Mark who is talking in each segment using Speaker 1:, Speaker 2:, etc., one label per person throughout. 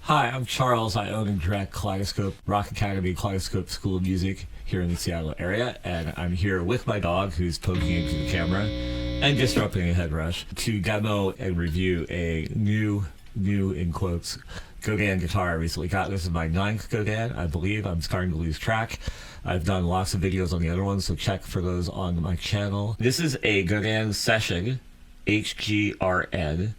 Speaker 1: Hi, I'm Charles. I own and direct Kaleidoscope, Rock Academy Kaleidoscope School of Music here in the Seattle area, and I'm here with my dog who's poking into the camera and disrupting a HeadRush to demo and review a new in quotes, Godin guitar I recently got. This is my 9th Godin, I believe. I'm starting to lose track. I've done lots of videos on the other ones, so check for those on my channel. This is a Godin Session HG RN.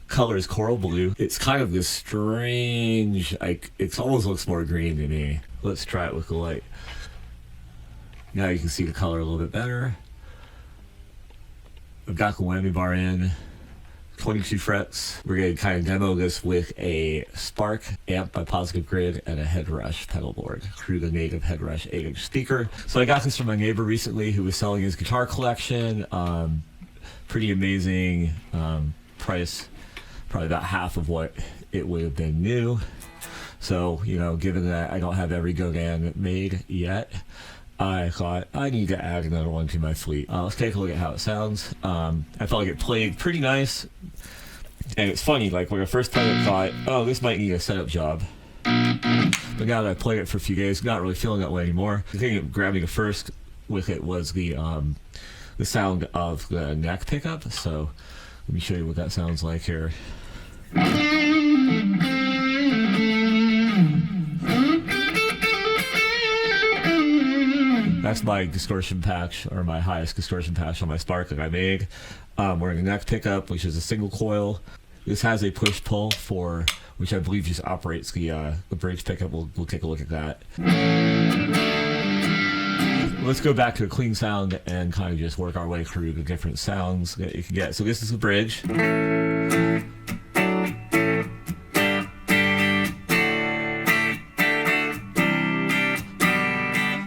Speaker 1: Color is coral blue. It's kind of this strange, like, it almost looks more green to me. Let's try it with the light. Now you can see the color a little bit better. I've got the whammy bar in, 22 frets. We're going to kind of demo this with a Spark amp by Positive Grid and a HeadRush pedal board through the native HeadRush 8-inch speaker. So I got this from my neighbor recently who was selling his guitar collection. Pretty amazing price. Probably about half of what it would have been new. So, you know, given that I don't have every Godin made yet, I thought I need to add another one to my fleet. Let's take a look at how it sounds. I felt like it played pretty nice. And it's funny, like when I first played it, I thought, oh, this might need a setup job. But now that I've played it for a few days, I'm not really feeling that way anymore. The thing that grabbed me the first with it was the sound of the neck pickup. So let me show you what that sounds like here. That's my distortion patch, or my highest distortion patch on my Spark that I made. We're in the neck pickup, which is a single coil. This has a push-pull for, which I believe just operates the bridge pickup. We'll take a look at that. Let's go back to a clean sound and kind of just work our way through the different sounds that you can get. So this is the bridge.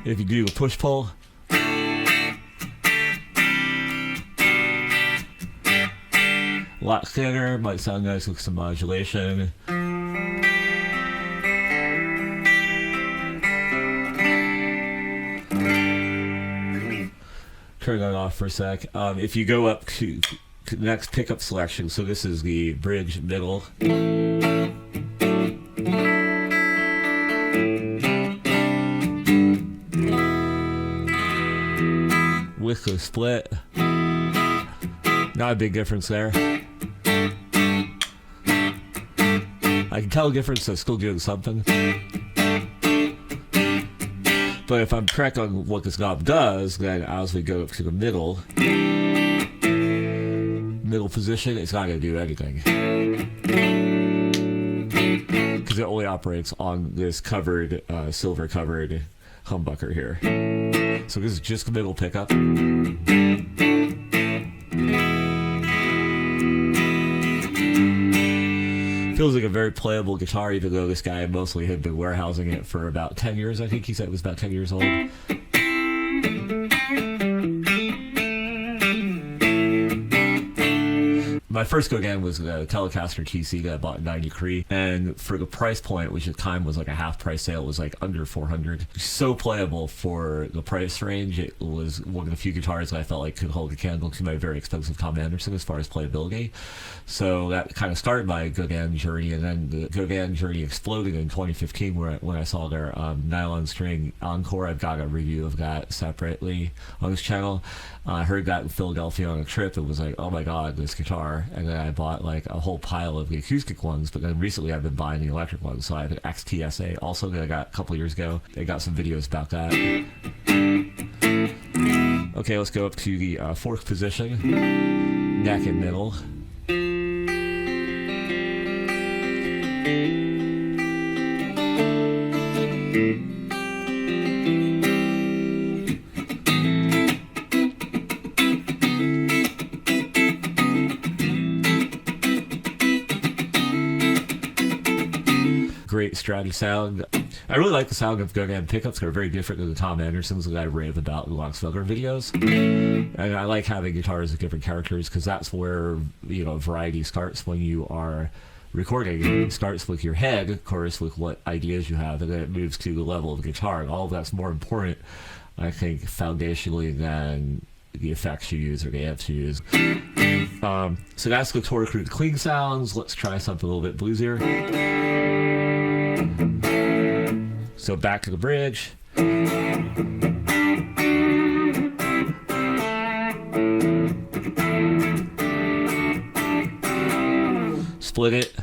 Speaker 1: If you do a push-pull, a lot thinner, might sound nice with some modulation. Turn that off for a sec. If you go up to the next pickup selection, so this is the bridge middle. With the split, not a big difference there. I can tell the difference, I'm still doing something. But if I'm correct on what this knob does, then as we go up to the middle position, it's not going to do anything. Because it only operates on this covered, silver covered humbucker here. So this is just the middle pickup. Feels like a very playable guitar, even though this guy mostly had been warehousing it for about 10 years. I think he said it was about 10 years old. My first Godin was a Telecaster TC that I bought in '93, and for the price point, which at the time was like a half price sale, was like under $400. So playable for the price range. It was one of the few guitars that I felt like could hold a candle to my very expensive Tom Anderson as far as playability. So that kind of started my Godin journey, and then the Godin journey exploded in 2015 when I saw their nylon string Encore. I've got a review of that separately on this channel. I heard that in Philadelphia on a trip and was like, oh my god, this guitar. And then I bought like a whole pile of the acoustic ones, but then recently I've been buying the electric ones. So I have an XTSA also that I got a couple years ago. I got some videos about that. Okay, let's go up to the fourth position, neck and middle. Great strategy sound. I really like the sound of Godin pickups. They're very different than the Tom Andersons that I rave about in lots of other videos. And I like having guitars with different characters because that's where, you know, variety starts when you are recording. It starts with your head, of course, with what ideas you have, and then it moves to the level of the guitar. And all of that's more important, I think, foundationally than the effects you use or the amps you use. So that's the Torque Root clean sounds. Let's try something a little bit bluesier. So back to the bridge. Split it.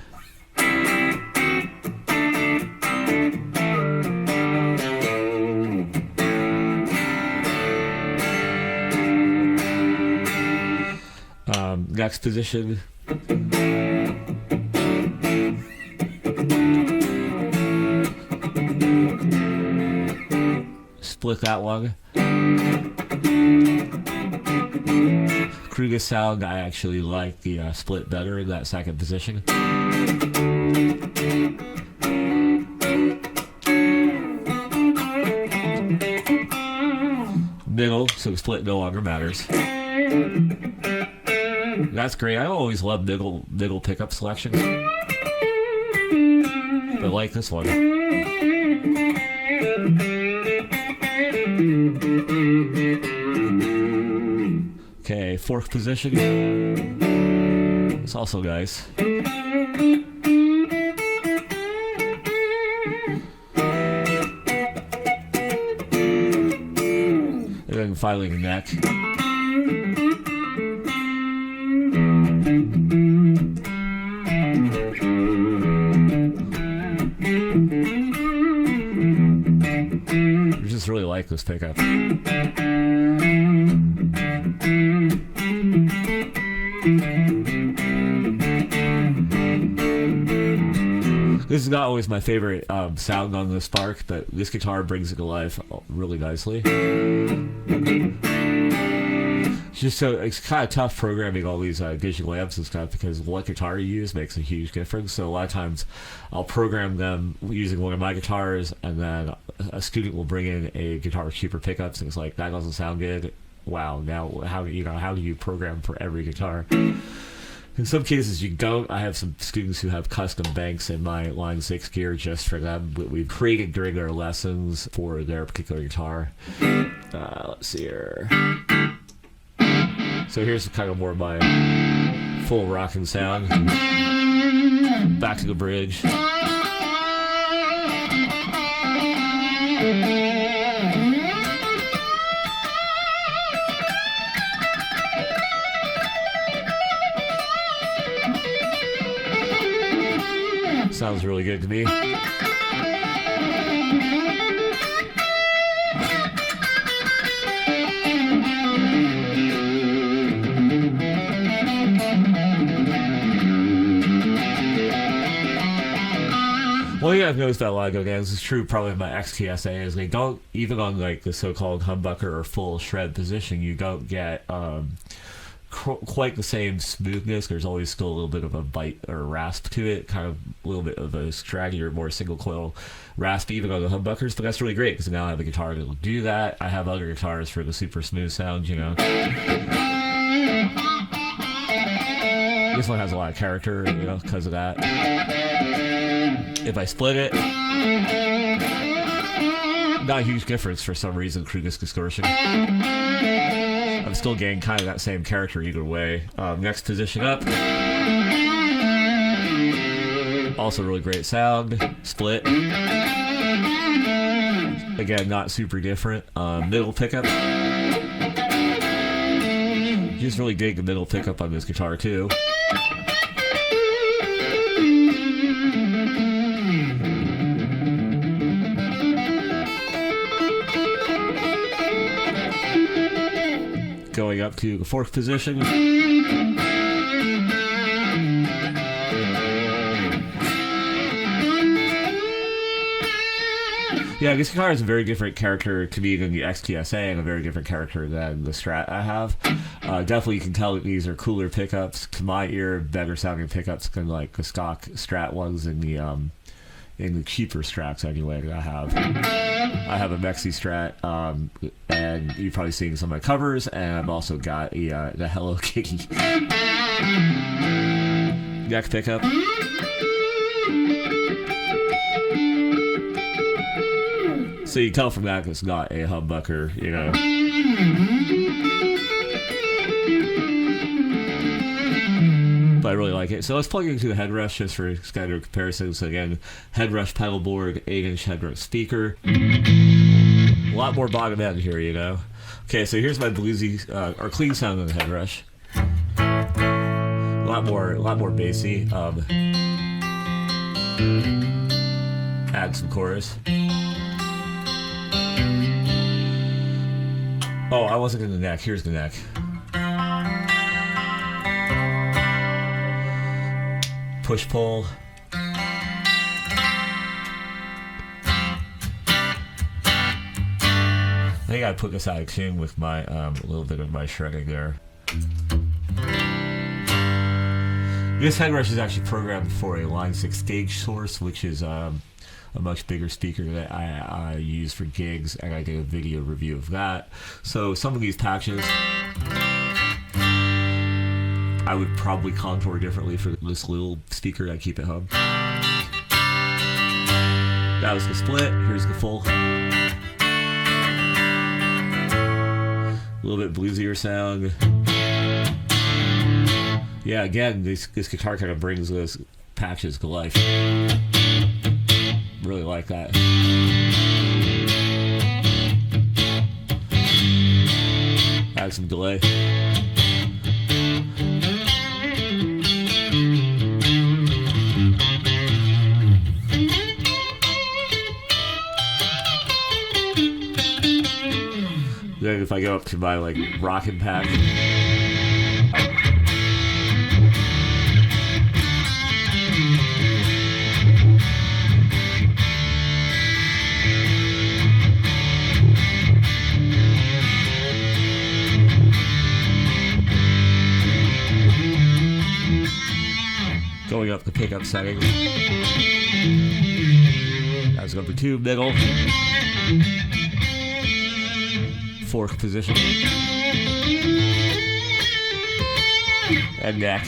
Speaker 1: Next position. Split that one. Kruger sound, I actually like the split better in that second position. Middle, so split no longer matters. That's great. I always love middle pickup selections. I like this one. Okay, fourth position. It's also nice. And then finally the neck. I just really like this pickup. This is not always my favorite sound on the Spark, but this guitar brings it to life really nicely. It's kind of tough programming all these digital amps and stuff because what guitar you use makes a huge difference. So a lot of times I'll program them using one of my guitars, and then a student will bring in a guitar with cheaper pickups, and it's like, that doesn't sound good. Wow, now how do you program for every guitar? In some cases you don't. I have some students who have custom banks in my Line 6 gear just for them, that we've created during their lessons for their particular guitar. Let's see here. So here's kind of more of my full rocking sound. Back to the bridge. Sounds really good to me. Well, yeah, I've noticed that a lot of Godins. This is true probably in my XTSA, is they don't, even on like the so-called humbucker or full shred position, you don't get quite the same smoothness. There's always still a little bit of a bite or rasp to it, kind of a little bit of a scraggier, more single coil rasp even on the humbuckers, but that's really great because now I have a guitar that will do that. I have other guitars for the super smooth sound, you know. This one has a lot of character, you know, because of that. If I split it, not a huge difference for some reason through this distortion. I'm still getting kind of that same character either way. Next position up. Also really great sound. Split. Again, not super different. Middle pickup. Just really dig the middle pickup on this guitar too. Going up to the fourth position. Yeah, this guitar is a very different character to me than the XTSA, and a very different character than the Strat I have. Definitely you can tell that these are cooler pickups. To my ear, better sounding pickups than like the stock Strat ones in the cheaper Strats anyway that I have. I have a Mexi Strat, and you've probably seen some of my covers, and I've also got the Hello Kitty neck pickup. So you can tell from that it's not a humbucker, you know. but I really like it. So let's plug it into the HeadRush just for standard comparison. So again, HeadRush pedalboard, 8-inch HeadRush speaker. A lot more bottom end here, you know. Okay, so here's my bluesy or clean sound on the HeadRush. A lot more bassy. Add some chorus. Oh, I wasn't in the neck. Here's the neck. Push pull. I think I put this out of tune with my a little bit of my shredding there. This HeadRush is actually programmed for a Line 6 stage source, which is a much bigger speaker that I use for gigs, and I did a video review of that. So some of these patches I would probably contour differently for this little speaker. I keep at home. That was the split. Here's the full. A little bit bluesier sound. Yeah, again, this guitar kind of brings those patches to life. Really like that. Add some delay. Then if I go up to my like rockin' patch. Going up the pickup settings. That's number 2, middle. Fork position. And neck.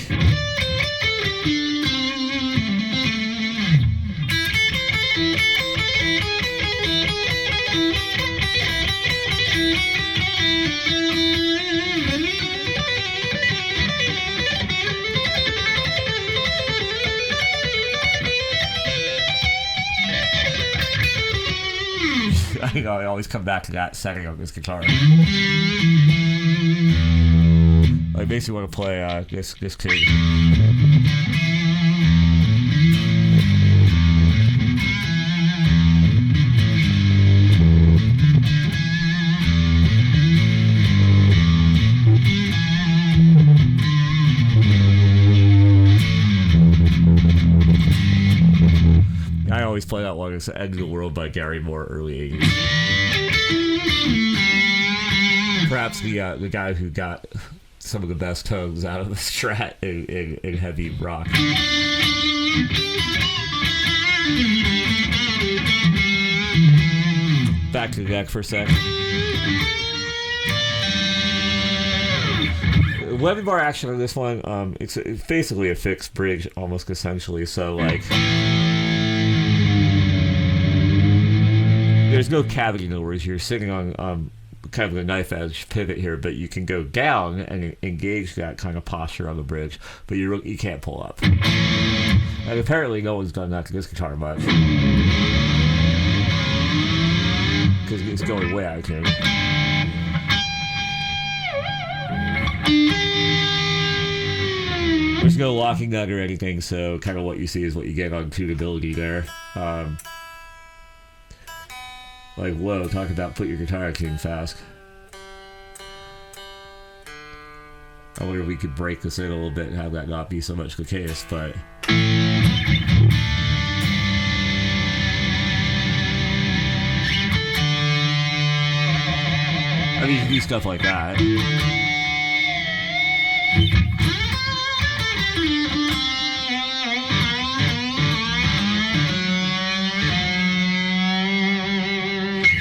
Speaker 1: I know, I always come back to that setting of this guitar. I basically want to play this tune. I always play that one. It's the End of the World by Gary Moore, early 80s. Perhaps the guy who got some of the best tones out of the Strat in heavy rock. Back to the neck for a sec. Webbing bar action on this one, it's basically a fixed bridge, almost essentially. So like, there's no cavity, in other words. You're sitting on kind of a knife edge pivot here, but you can go down and engage that kind of posture on the bridge, but you can't pull up. And apparently no one's done that to this guitar much, because it's going way out of tune. There's no locking nut or anything, so kind of what you see is what you get on tunability there. Like, whoa, talk about put your guitar in tune fast. I wonder if we could break this in a little bit and have that not be so much the case, but... I mean, you can do stuff like that.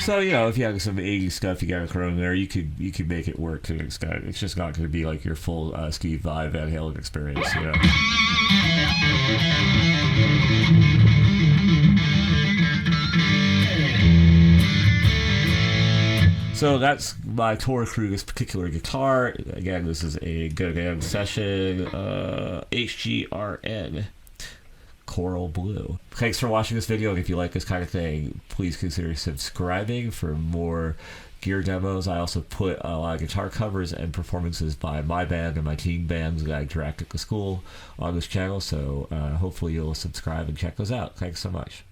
Speaker 1: So, you know, if you have some 80s stuff you got to throw in there, you could make it work to an extent. It's just not going to be like your full Steve Vai Van Halen experience, you know. So that's my tour through this particular guitar. Again, this is a Godin Session HG RN Coral Blue. Thanks for watching this video, and if you like this kind of thing, please consider subscribing for more gear demos. I also put a lot of guitar covers and performances by my band and my teen bands that I direct at the school on this channel, so hopefully you'll subscribe and check those out. Thanks so much.